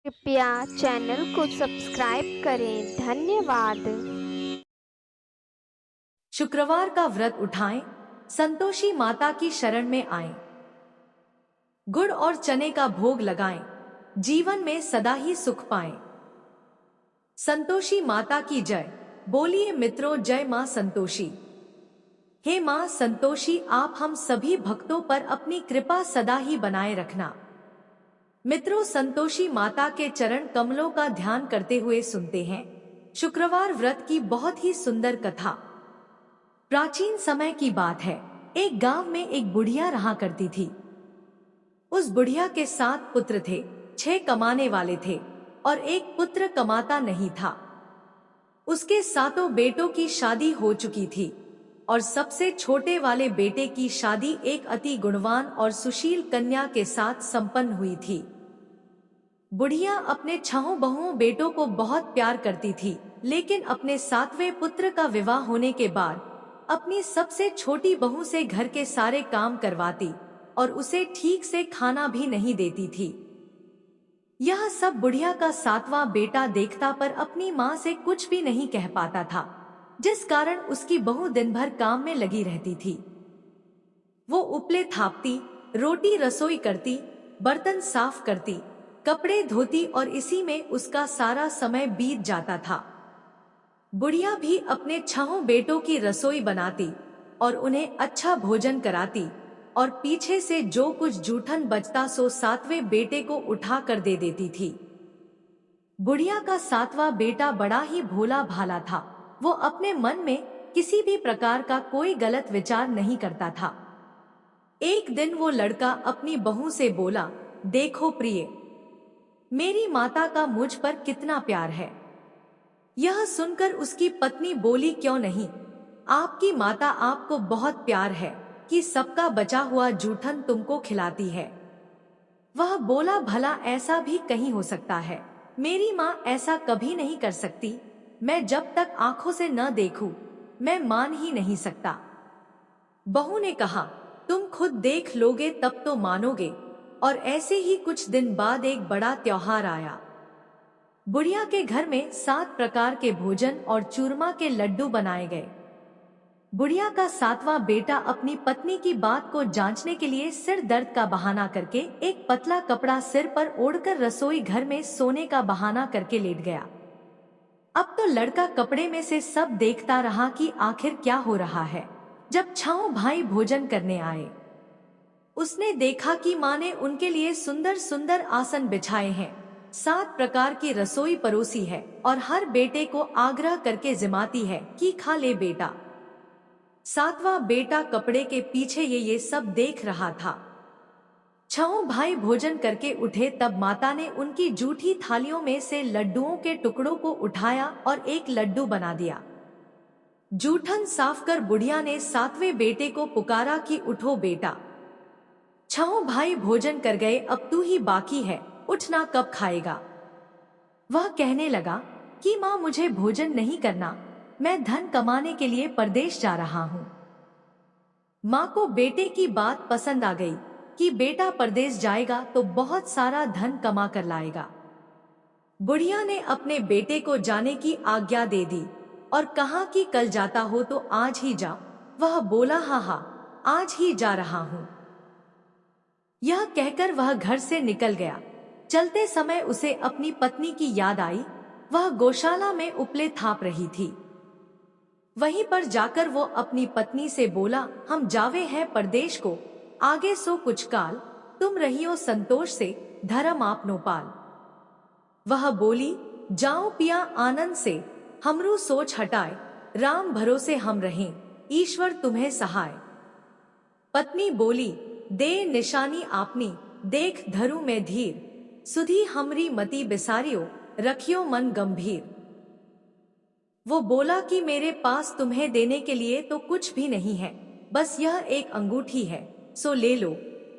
कृपया चैनल को सब्सक्राइब करें। धन्यवाद। शुक्रवार का व्रत उठाएं, संतोषी माता की शरण में आएं। गुड़ और चने का भोग लगाएं, जीवन में सदा ही सुख पाएं। संतोषी माता की जय। बोलिए मित्रों, जय मां संतोषी। हे मां संतोषी, आप हम सभी भक्तों पर अपनी कृपा सदा ही बनाए रखना। मित्रों, संतोषी माता के चरण कमलों का ध्यान करते हुए सुनते हैं शुक्रवार व्रत की बहुत ही सुंदर कथा। प्राचीन समय की बात है। एक गांव में एक बुढ़िया रहा करती थी। उस बुढ़िया के 7 पुत्र थे। 6 कमाने वाले थे और एक पुत्र कमाता नहीं था। उसके 7 बेटों की शादी हो चुकी थी और सबसे छोटे वाले बेटे की शादी एक अति गुणवान और सुशील कन्या के साथ संपन्न हुई थी। बुढ़िया अपने 6 बहुओं बेटों को बहुत प्यार करती थी, लेकिन अपने 7वें पुत्र का विवाह होने के बाद अपनी सबसे छोटी बहू से घर के सारे काम करवाती और उसे ठीक से खाना भी नहीं देती थी। यह सब बुढ़िया का 7वां बेटा देखता पर अपनी माँ से कुछ भी नहीं कह पाता था, जिस कारण उसकी बहू दिन भर काम में लगी रहती थी। वो उपले थापती, रोटी रसोई करती, बर्तन साफ करती, कपड़े धोती और इसी में उसका सारा समय बीत जाता था। बुढ़िया भी अपने 6 बेटों की रसोई बनाती और उन्हें अच्छा भोजन कराती और पीछे से जो कुछ जूठन बचता सो 7वें बेटे को उठा कर दे देती थी। बुढ़िया का 7वां बेटा बड़ा ही भोला भाला था। वो अपने मन में किसी भी प्रकार का कोई गलत विचार नहीं करता था। एक दिन वो लड़का अपनी बहू से बोला, देखो प्रिय, मेरी माता का मुझ पर कितना प्यार है। यह सुनकर उसकी पत्नी बोली, क्यों नहीं, आपकी माता आपको बहुत प्यार है कि सबका बचा हुआ जूठन तुमको खिलाती है। वह बोला, भला ऐसा भी कहीं हो सकता है? मेरी माँ ऐसा कभी नहीं कर सकती। मैं जब तक आंखों से न देखूं, मैं मान ही नहीं सकता। बहू ने कहा, तुम खुद देख लोगे तब तो मानोगे। और ऐसे ही कुछ दिन बाद एक बड़ा त्योहार आया। बुढ़िया के घर में 7 प्रकार के भोजन और चूरमा के लड्डू बनाए गए। बुढ़िया का 7वां बेटा अपनी पत्नी की बात को जांचने के लिए सिर दर्द का बहाना करके एक पतला कपड़ा सिर पर ओढ़कर रसोई घर में सोने का बहाना करके लेट गया। अब तो लड़का कपड़े में से सब देखता रहा कि आखिर क्या हो रहा है। जब 6 भाई भोजन करने आए, उसने देखा कि माँ ने उनके लिए सुंदर सुंदर आसन बिछाए हैं, 7 प्रकार की रसोई परोसी है और हर बेटे को आग्रह करके जिमाती है कि खा ले बेटा। 7वां बेटा कपड़े के पीछे ये सब देख रहा था। 6 भाई भोजन करके उठे तब माता ने उनकी जूठी थालियों में से लड्डुओं के टुकड़ों को उठाया और एक लड्डू बना दिया। जूठन साफ कर बुढ़िया ने 7वें बेटे को पुकारा कि उठो बेटा, 6 भाई भोजन कर गए, अब तू ही बाकी है, उठना कब खाएगा? वह कहने लगा कि माँ, मुझे भोजन नहीं करना, मैं धन कमाने के लिए परदेश जा रहा हूँ। माँ को बेटे की बात पसंद आ गई कि बेटा परदेश जाएगा तो बहुत सारा धन कमा कर लाएगा। बुढ़िया ने अपने बेटे को जाने की आज्ञा दे दी और कहा कि कल जाता हो तो आज ही जाओ। वह बोला, हाँ हाँ, आज ही जा रहा हूँ। यह कहकर वह घर से निकल गया। चलते समय उसे अपनी पत्नी की याद आई। वह गौशाला में उपले थाप रही थी। वहीं पर जाकर वो अपनी पत्नी से बोला, हम जावे हैं परदेश को, आगे सो कुछ काल, तुम रहियो संतोष से, धर्म आपनो पाल। वह बोली, जाओ पिया आनंद से, हमरू सोच हटाए, राम भरोसे हम रहें, ईश्वर तुम्हें सहाय। पत्नी बोली, दे निशानी आपनी, देख धरू में धीर, सुधी हमरी मति बिसारियो, रखियो मन गंभीर। वो बोला कि मेरे पास तुम्हें देने के लिए तो कुछ भी नहीं है, बस यह एक अंगूठी है, सो ले लो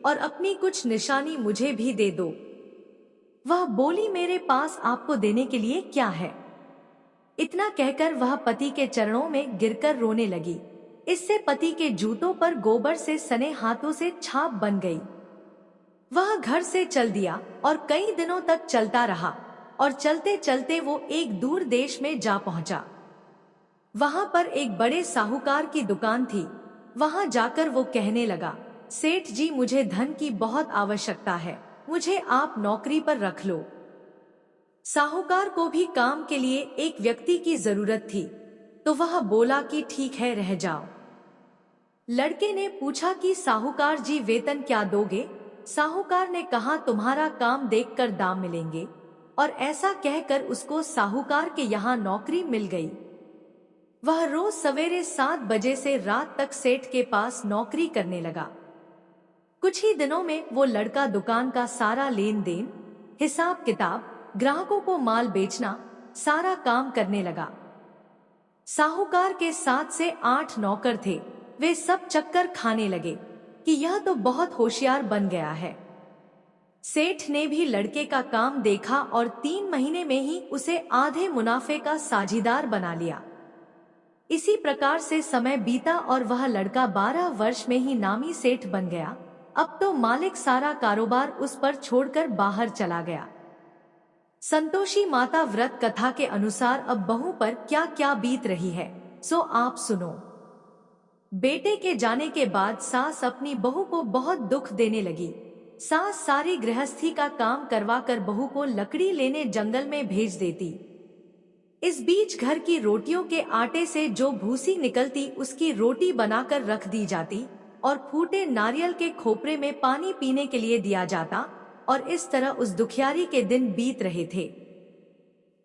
और अपनी कुछ निशानी मुझे भी दे दो। वह बोली, मेरे पास आपको देने के लिए क्या है? इतना कहकर वह पति के चरणों में गिरकर रोने लगी। इससे पति के जूतों पर गोबर से सने हाथों से छाप बन गई। वह घर से चल दिया और कई दिनों तक चलता रहा और चलते चलते वो एक दूर देश में जा पहुंचा। वहां पर एक बड़े साहूकार की दुकान थी। वहां जाकर वो कहने लगा, सेठ जी, मुझे धन की बहुत आवश्यकता है, मुझे आप नौकरी पर रख लो। साहूकार को भी काम के लिए एक व्यक्ति की जरूरत थी, तो वह बोला कि ठीक है, रह जाओ। लड़के ने पूछा कि साहूकार जी, वेतन क्या दोगे? साहूकार ने कहा, तुम्हारा काम देखकर दाम मिलेंगे। और ऐसा कहकर उसको साहूकार के यहाँ नौकरी मिल गई। वह रोज सवेरे 7 बजे से रात तक सेठ के पास नौकरी करने लगा। कुछ ही दिनों में वो लड़का दुकान का सारा लेन देन, हिसाब किताब, ग्राहकों को माल बेचना, सारा काम करने लगा। साहूकार के 7 से 8 नौकर थे। वे सब चक्कर खाने लगे कि यह तो बहुत होशियार बन गया है। सेठ ने भी लड़के का काम देखा और 3 महीने में ही उसे आधे मुनाफे का साझीदार बना लिया। इसी प्रकार से समय बीता और वह लड़का 12 वर्ष में ही नामी सेठ बन गया। अब तो मालिक सारा कारोबार उस पर छोड़कर बाहर चला गया। संतोषी माता व्रत कथा के अनुसार अब बहू पर क्या क्या बीत रही है, सो आप सुनो। बेटे के जाने के बाद सास अपनी बहू को बहुत दुख देने लगी। सास सारी गृहस्थी का काम करवाकर बहू को लकड़ी लेने जंगल में भेज देती। इस बीच घर की रोटियों के आटे से जो भूसी निकलती उसकी रोटी बनाकर रख दी जाती और फूटे नारियल के खोपरे में पानी पीने के लिए दिया जाता। और इस तरह उस दुखियारी के दिन बीत रहे थे।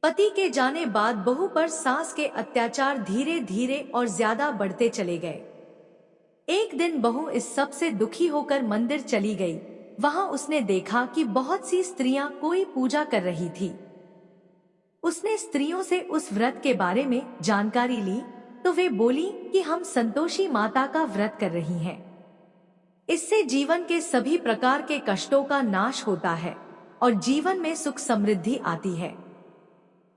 पति के जाने बाद बहू पर सास के अत्याचार धीरे धीरे और ज्यादा बढ़ते चले गए। एक दिन बहू इस सब से दुखी होकर मंदिर चली गई। वहां उसने देखा कि बहुत सी स्त्रियां कोई पूजा कर रही थी। उसने स्त्रियों से उस व्रत के बारे में जानकारी ली तो वे बोली कि हम संतोषी माता का व्रत कर रही हैं। इससे जीवन के सभी प्रकार के कष्टों का नाश होता है और जीवन में सुख समृद्धि आती है।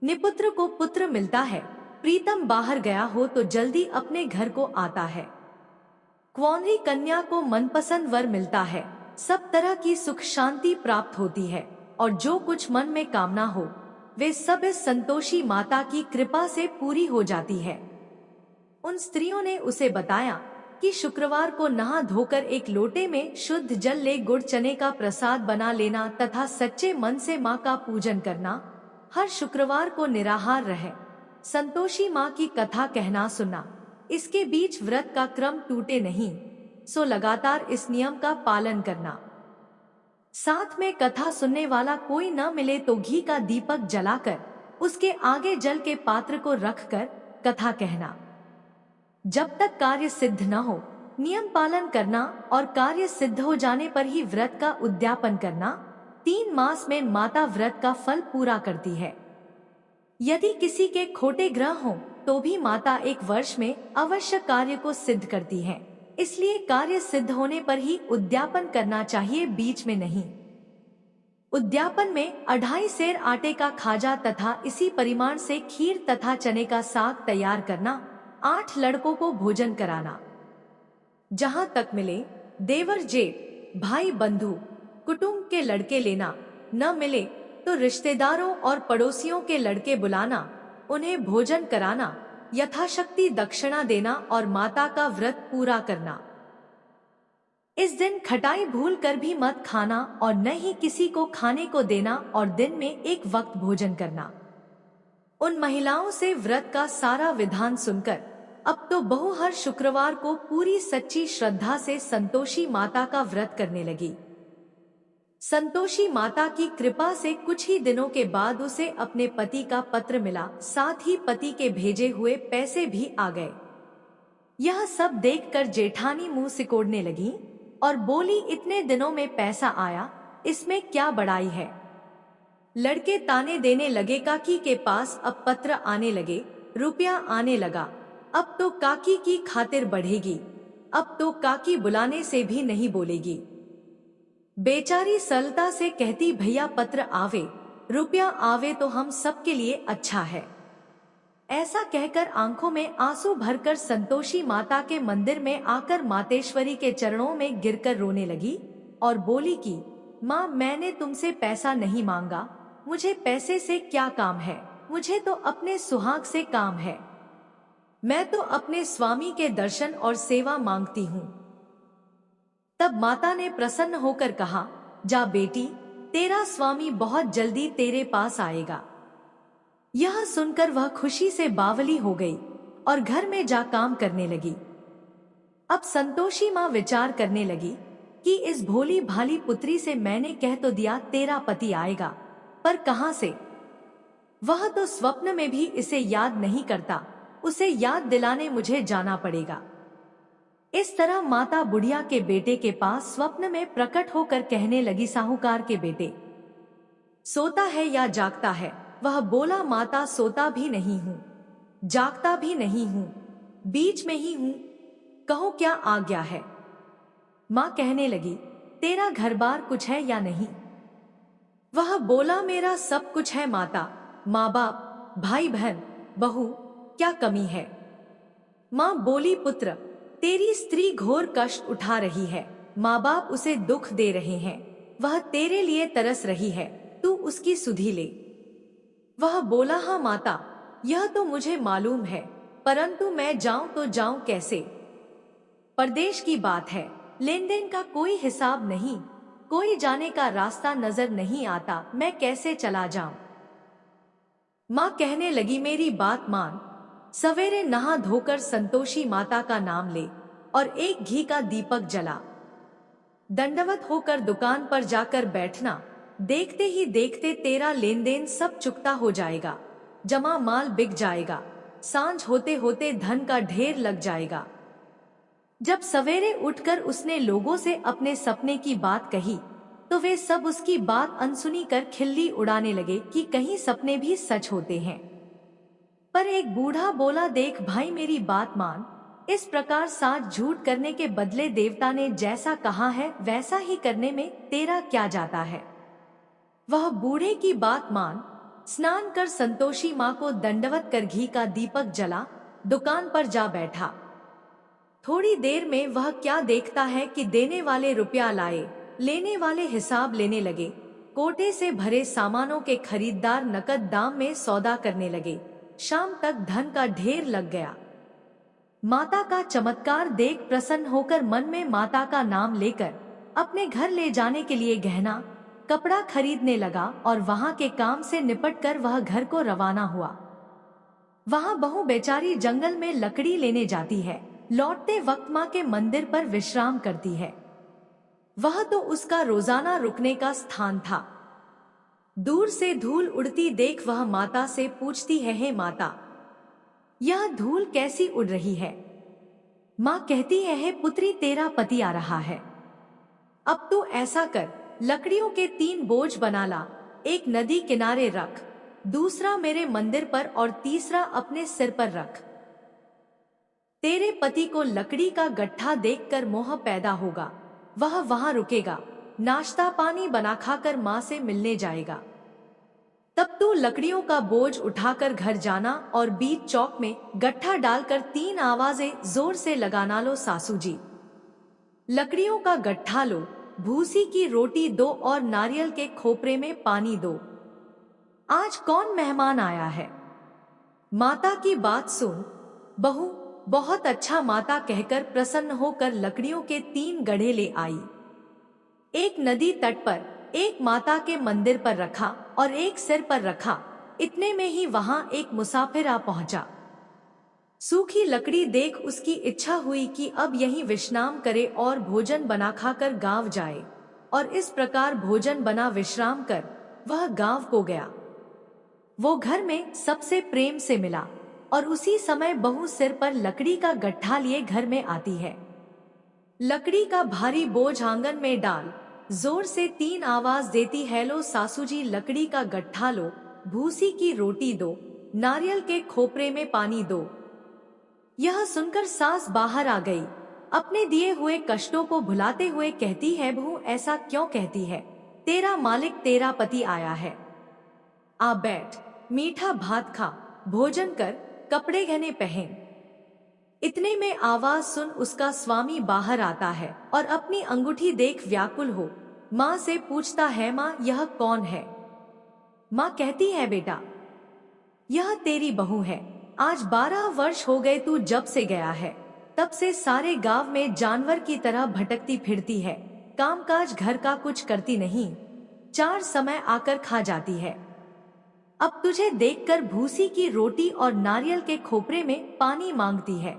निपुत्र को पुत्र मिलता है, प्रीतम बाहर गया हो तो जल्दी अपने घर को आता है। कुंवारी कन्या को मनपसंद वर मिलता है, सब तरह की सुख शांति प्राप्त होती है और जो कुछ मन में कामना हो वे सब इस संतोषी माता की कृपा से पूरी हो जाती है। उन स्त्रियों ने उसे बताया कि शुक्रवार को नहा धोकर एक लोटे में शुद्ध जल ले गुड़ चने का प्रसाद बना लेना तथा सच्चे मन से माँ का पूजन करना, हर शुक्रवार को निराहार रहे, संतोषी माँ की कथा कहना सुनना, इसके बीच व्रत का क्रम टूटे नहीं, सो लगातार इस नियम का पालन करना। साथ में कथा सुनने वाला कोई न मिले तो घी का दीपक जलाकर उसके आगे जल के पात्र को रखकर कथा कहना। जब तक कार्य सिद्ध न हो नियम पालन करना और कार्य सिद्ध हो जाने पर ही व्रत का उद्यापन करना। 3 मास में माता व्रत का फल पूरा करती है। यदि किसी के खोटे ग्रह हो तो भी माता 1 वर्ष में अवश्य कार्य को सिद्ध करती है। इसलिए कार्य सिद्ध होने पर ही उद्यापन करना चाहिए, बीच में नहीं। उद्यापन में 2.5 सेर आटे का खाजा तथा इसी परिमाण से खीर तथा चने का साग तैयार करना, 8 लड़कों को भोजन कराना। जहां तक मिले देवर जेठ भाई बंधु कुटुंब के लड़के लेना, न मिले तो रिश्तेदारों और पड़ोसियों के लड़के बुलाना, उन्हें भोजन कराना, यथाशक्ति दक्षिणा देना और माता का व्रत पूरा करना। इस दिन खटाई भूल कर भी मत खाना और न ही किसी को खाने को देना और दिन में 1 वक्त भोजन करना। उन महिलाओं से व्रत का सारा विधान सुनकर अब तो बहू हर शुक्रवार को पूरी सच्ची श्रद्धा से संतोषी माता का व्रत करने लगी। संतोषी माता की कृपा से कुछ ही दिनों के बाद उसे अपने पति का पत्र मिला, साथ ही पति के भेजे हुए पैसे भी आ गए। यह सब देखकर जेठानी मुंह सिकोड़ने लगी और बोली, इतने दिनों में पैसा आया, इसमें क्या बड़ाई है। लड़के ताने देने लगे, काकी के पास अब पत्र आने लगे, रुपया आने लगा, अब तो काकी की खातिर बढ़ेगी, अब तो काकी बुलाने से भी नहीं बोलेगी। बेचारी सरलता से कहती, भैया पत्र आवे, रुपया आवे तो हम सबके लिए अच्छा है। ऐसा कहकर आंखों में आंसू भरकर संतोषी माता के मंदिर में आकर मातेश्वरी के चरणों में गिरकर रोने लगी और बोली कि माँ, मैंने तुमसे पैसा नहीं मांगा, मुझे पैसे से क्या काम है, मुझे तो अपने सुहाग से काम है। मैं तो अपने स्वामी के दर्शन और सेवा मांगती हूँ। तब माता ने प्रसन्न होकर कहा, जा बेटी, तेरा स्वामी बहुत जल्दी तेरे पास आएगा। यह सुनकर वह खुशी से बावली हो गई और घर में जा काम करने लगी। अब संतोषी माँ विचार करने लगी कि इस भोली भाली पुत्री से मैंने कह तो दिया तेरा पति आएगा, पर कहां से? वह तो स्वप्न में भी इसे याद नहीं करता, उसे याद दिलाने मुझे जाना पड़ेगा। इस तरह माता बुढ़िया के बेटे के पास स्वप्न में प्रकट होकर कहने लगी, साहूकार के बेटे, सोता है या जागता है? वह बोला, माता, सोता भी नहीं हूँ, जागता भी नहीं हूँ, बीच में ही हूँ, कहो क्या आ गया है? माँ कहने लगी, तेरा घर बार कुछ है या नहीं? वह बोला, मेरा सब कुछ है माता, माँ बाप, भाई बहन, बहू, क्या कमी है? माँ बोली, पुत्र, तेरी स्त्री घोर कष्ट उठा रही है, माँ बाप उसे दुख दे रहे हैं, वह तेरे लिए तरस रही है, तू उसकी सुधि ले। वह बोला, हाँ माता, यह तो मुझे मालूम है, परंतु मैं जाऊं तो जाऊं कैसे? परदेश की बात है, लेन देन का कोई हिसाब नहीं, कोई जाने का रास्ता नजर नहीं आता, मैं कैसे चला जाऊं? माँ कहने लगी, मेरी बात मान, सवेरे नहा धोकर संतोषी माता का नाम ले और एक घी का दीपक जला, दंडवत होकर दुकान पर जाकर बैठना, देखते ही देखते तेरा लेन देन सब चुकता हो जाएगा, जमा माल बिक जाएगा, सांझ होते होते धन का ढेर लग जाएगा। जब सवेरे उठकर उसने लोगों से अपने सपने की बात कही तो वे सब उसकी बात अनसुनी कर खिल्ली उड़ाने लगे कि कहीं सपने भी सच होते हैं। पर एक बूढ़ा बोला, देख भाई, मेरी बात मान, इस प्रकार साथ झूठ करने के बदले देवता ने जैसा कहा है वैसा ही करने में तेरा क्या जाता है? वह बूढ़े की बात मान, स्नान कर संतोषी माँ को दंडवत कर घी का दीपक जला, दुकान पर जा बैठा। थोड़ी देर में वह क्या देखता है कि देने वाले रुपया लाए, लेने वाले हिसाब लेने लगे, कोटे से भरे सामानों के खरीदार नकद दाम में सौदा करने लगे, शाम तक धन का ढेर लग गया। माता का चमत्कार देख प्रसन्न होकर मन में माता का नाम लेकर अपने घर ले जाने के लिए गहना कपड़ा खरीदने लगा और वहां के काम से निपटकर वह घर को रवाना हुआ। वहां बहू बेचारी जंगल में लकड़ी लेने जाती है, लौटते वक्त माँ के मंदिर पर विश्राम करती है। वह तो उसका रोजाना रुकने का स्थान था। दूर से धूल उड़ती देख वह माता से पूछती है, हे माता, यह धूल कैसी उड़ रही है? माँ कहती है, हे पुत्री, तेरा पति आ रहा है। अब तू ऐसा कर, लकड़ियों के 3 बोझ बना ला, एक नदी किनारे रख, दूसरा मेरे मंदिर पर और तीसरा अपने सिर पर रख। तेरे पति को लकड़ी का गट्ठा देखकर मोह पैदा होगा, वह वहां रुकेगा, नाश्ता पानी बना खाकर माँ से मिलने जाएगा। तब तू लकड़ियों का बोझ उठाकर घर जाना और बीच चौक में गट्ठा डालकर 3 आवाजें जोर से लगाना, लो सासू जी, लकड़ियों का गट्ठा लो, भूसी की रोटी दो और नारियल के खोपरे में पानी दो, आज कौन मेहमान आया है? माता की बात सुन बहू, बहुत अच्छा माता कहकर प्रसन्न होकर लकड़ियों के 3 गड्ढे ले आई। एक नदी तट पर, एक माता के मंदिर पर रखा और एक सिर पर रखा। इतने में ही वहां एक मुसाफिर आ पहुंचा। सूखी लकड़ी देख उसकी इच्छा हुई कि अब यहीं विश्राम करे और भोजन बना खाकर गांव जाए, और इस प्रकार भोजन बना विश्राम कर वह गांव को गया। वो घर में सबसे प्रेम से मिला और उसी समय बहू सिर पर लकड़ी का गट्ठा लिए घर में आती है। लकड़ी का भारी बोझ आंगन में डाल, जोर से 3 आवाज देती है, लो सासू जी, लकड़ी का गट्ठा लो, भूसी की रोटी दो, नारियल के खोपरे में पानी दो। यह सुनकर सास बाहर आ गई। अपने दिए हुए कष्टों को भुलाते हुए कहती है, बहू ऐसा क्यों कहती है? तेरा मालिक, तेरा पति आया है, आ बैठ, मीठा भात खा, भोजन कर, कपड़े गहने पहन। इतने में आवाज सुन उसका स्वामी बाहर आता है और अपनी अंगूठी देख व्याकुल हो माँ से पूछता है, माँ यह कौन है? माँ कहती है, बेटा यह तेरी बहू है। आज 12 वर्ष हो गए तू जब से गया है, तब से सारे गांव में जानवर की तरह भटकती फिरती है। कामकाज घर का कुछ करती नहीं, 4 समय आकर खा जाती है। अब तुझे देखकर भूसी की रोटी और नारियल के खोपरे में पानी मांगती है।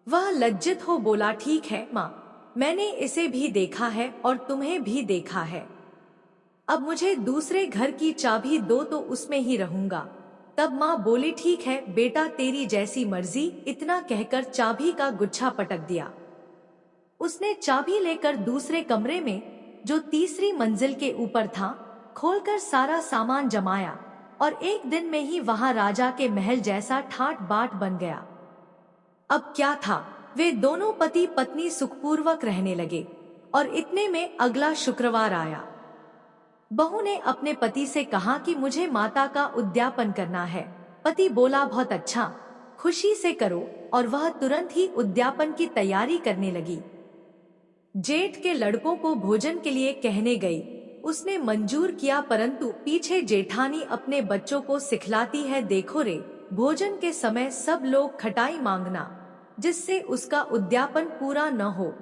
वह लज्जित हो बोला, ठीक है माँ, मैंने इसे भी देखा है और तुम्हें भी देखा है। अब मुझे दूसरे घर की चाबी दो तो उसमें ही रहूंगा। तब माँ बोली, ठीक है बेटा, तेरी जैसी मर्जी। इतना कहकर चाबी का गुच्छा पटक दिया। उसने चाबी लेकर दूसरे कमरे में, जो तीसरी मंजिल के ऊपर था, खोलकर सारा सामान जमाया और एक दिन में ही वहां राजा के महल जैसा ठाट बाट बन गया। अब क्या था, वे दोनों पति पत्नी सुखपूर्वक रहने लगे और इतने में अगला शुक्रवार आया। बहू ने अपने पति से कहा कि मुझे माता का उद्यापन करना है। पति बोला, बहुत अच्छा, खुशी से करो, और वह तुरंत ही उद्यापन की तैयारी करने लगी। जेठ के लड़कों को भोजन के लिए कहने गई। उसने मंजूर किया, परंतु पीछे जेठानी अपने बच्चों को सिखलाती है, देखो रे, भोजन के समय सब लोग खटाई मांगना, जिससे उसका उद्यापन पूरा न हो।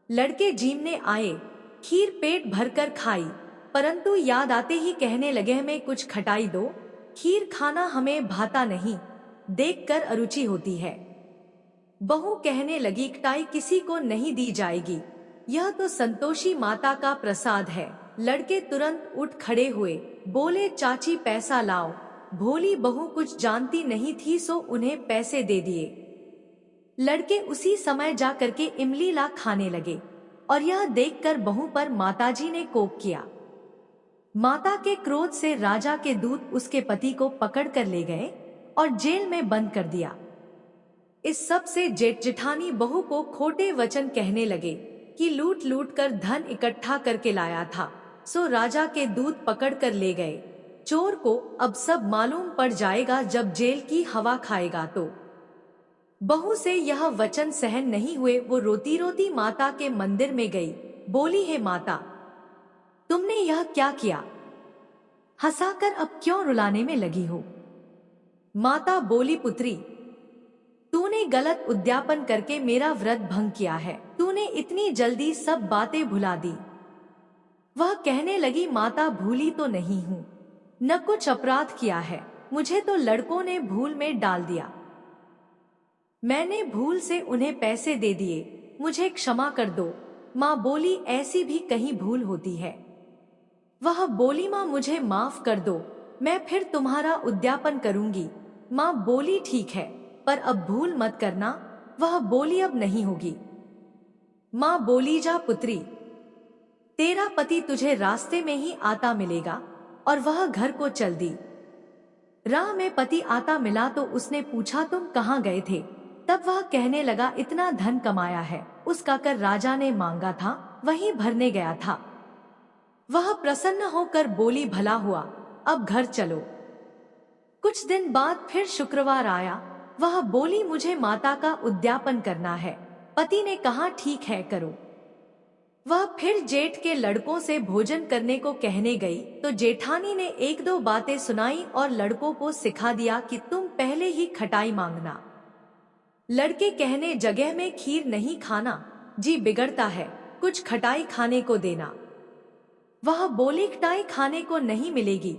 लड़के जीमने आए, खीर पेट भरकर खाई, परंतु याद आते ही कहने लगे, हमें कुछ खटाई दो, खीर खाना हमें भाता नहीं, देखकर अरुचि होती है। बहू कहने लगी, खटाई किसी को नहीं दी जाएगी, यह तो संतोषी माता का प्रसाद है। लड़के तुरंत उठ खड़े हुए, बोले, चाची पैसा लाओ। भोली बहू कुछ जानती नहीं थी, सो उन्हें पैसे दे दिए। लड़के उसी समय जा करके इमली ला खाने लगे और यह देखकर बहू पर माताजी ने कोप किया। माता के क्रोध से राजा के दूत उसके पति को पकड़ कर ले गए और जेल में बंद कर दिया। इस सब से जेठ जेठानी बहू को खोटे वचन कहने लगे कि लूट लूट कर धन इकट्ठा करके लाया था, सो राजा के दूत पकड़ कर ले गए। चोर को अब सब मालूम पड़ जाएगा जब जेल की हवा खाएगा तो। बहू से यह वचन सहन नहीं हुए, वो रोती रोती माता के मंदिर में गई। बोली, हे माता, तुमने यह क्या किया? हंसाकर अब क्यों रुलाने में लगी हो? माता बोली, पुत्री, तूने गलत उद्यापन करके मेरा व्रत भंग किया है। तूने इतनी जल्दी सब बातें भुला दी। वह कहने लगी, माता, भूली तो नहीं हूँ, न कुछ अपराध किया है, मुझे तो लड़कों ने भूल में डाल दिया। मैंने भूल से उन्हें पैसे दे दिए, मुझे क्षमा कर दो। माँ बोली, ऐसी भी कहीं भूल होती है। वह बोली, माँ मुझे माफ कर दो, मैं फिर तुम्हारा उद्यापन करूंगी। माँ बोली, ठीक है, पर अब भूल मत करना। वह बोली, अब नहीं होगी। माँ बोली, जा पुत्री, तेरा पति तुझे रास्ते में ही आता मिलेगा। और वह घर को चल दी। राह में पति आता मिला तो उसने पूछा, तुम कहाँ गए थे? तब वह कहने लगा, इतना धन कमाया है, उसका कर राजा ने मांगा था, वहीं भरने गया था। वह प्रसन्न होकर बोली, भला हुआ, अब घर चलो। कुछ दिन बाद फिर शुक्रवार आया। वह बोली, मुझे माता का उद्यापन करना है। पति ने कहा, ठीक है, करो। वह फिर जेठ के लड़कों से भोजन करने को कहने गई तो जेठानी ने एक दो बातें सुनाई और लड़कों को सिखा दिया कि तुम पहले ही खटाई मांगना। लड़के कहने, जगह में खीर नहीं खाना, जी बिगड़ता है, कुछ खटाई खाने को देना। वह बोली, खटाई खाने को नहीं मिलेगी,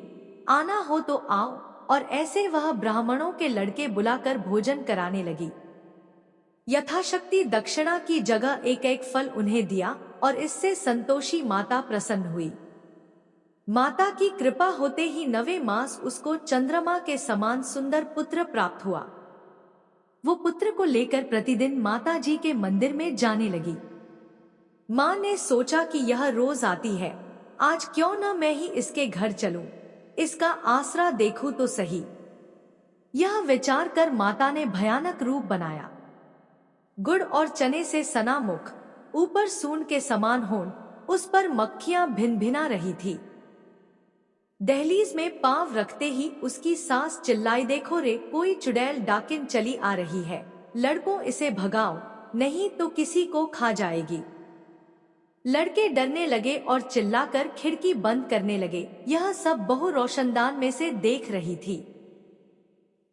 आना हो तो आओ। और ऐसे वह ब्राह्मणों के लड़के बुलाकर भोजन कराने लगी। यथाशक्ति दक्षिणा की जगह एक एक फल उन्हें दिया और इससे संतोषी माता प्रसन्न हुई। माता की कृपा होते ही 9वें मास उसको चंद्रमा के समान सुंदर पुत्र प्राप्त हुआ। वो पुत्र को लेकर प्रतिदिन माता जी के मंदिर में जाने लगी। माँ ने सोचा कि यह रोज आती है, आज क्यों न मैं ही इसके घर चलूं, इसका आसरा देखूं तो सही। यह विचार कर माता ने भयानक रूप बनाया। गुड़ और चने से सना मुख, ऊपर सूंड के समान होंठ, उस पर मक्खियां भिन भिना रही थी। दहलीज में पांव रखते ही उसकी सास चिल्लाई, देखो रे, कोई चुड़ैल डाकिन चली आ रही है, लड़कों इसे भगाओ, नहीं तो किसी को खा जाएगी। लड़के डरने लगे और चिल्लाकर खिड़की बंद करने लगे। यह सब बहू रोशनदान में से देख रही थी।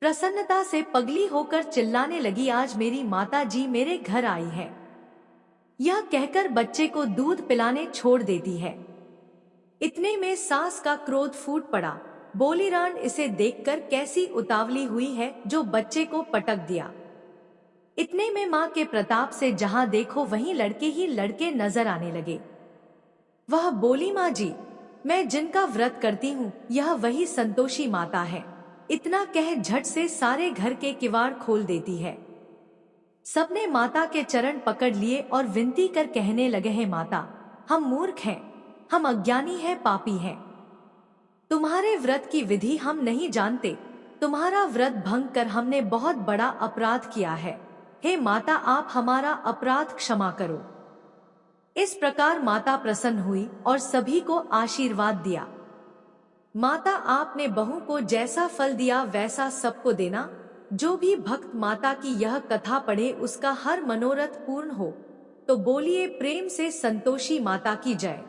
प्रसन्नता से पगली होकर चिल्लाने लगी, आज मेरी माता जी मेरे घर आई है। यह कहकर बच्चे को दूध पिलाने छोड़ देती है। इतने में सास का क्रोध फूट पड़ा। बोली, रान इसे देखकर कैसी उतावली हुई है जो बच्चे को पटक दिया। इतने में माँ के प्रताप से जहां देखो वहीं लड़के ही लड़के नजर आने लगे। वह बोली, माँ जी, मैं जिनका व्रत करती हूँ यह वही संतोषी माता है। इतना कह झट से सारे घर के किवाड़ खोल देती है। सबने माता के चरण पकड़ लिए और विनती कर कहने लगे हैं, माता हम मूर्ख हैं, हम अज्ञानी हैं, पापी हैं। तुम्हारे व्रत की विधि हम नहीं जानते। तुम्हारा व्रत भंग कर हमने बहुत बड़ा अपराध किया है। हे माता, आप हमारा अपराध क्षमा करो। इस प्रकार माता प्रसन्न हुई और सभी को आशीर्वाद दिया। माता, आपने बहू को जैसा फल दिया वैसा सबको देना। जो भी भक्त माता की यह कथा पढ़े उसका हर मनोरथ पूर्ण हो। तो बोलिए प्रेम से संतोषी माता की जय।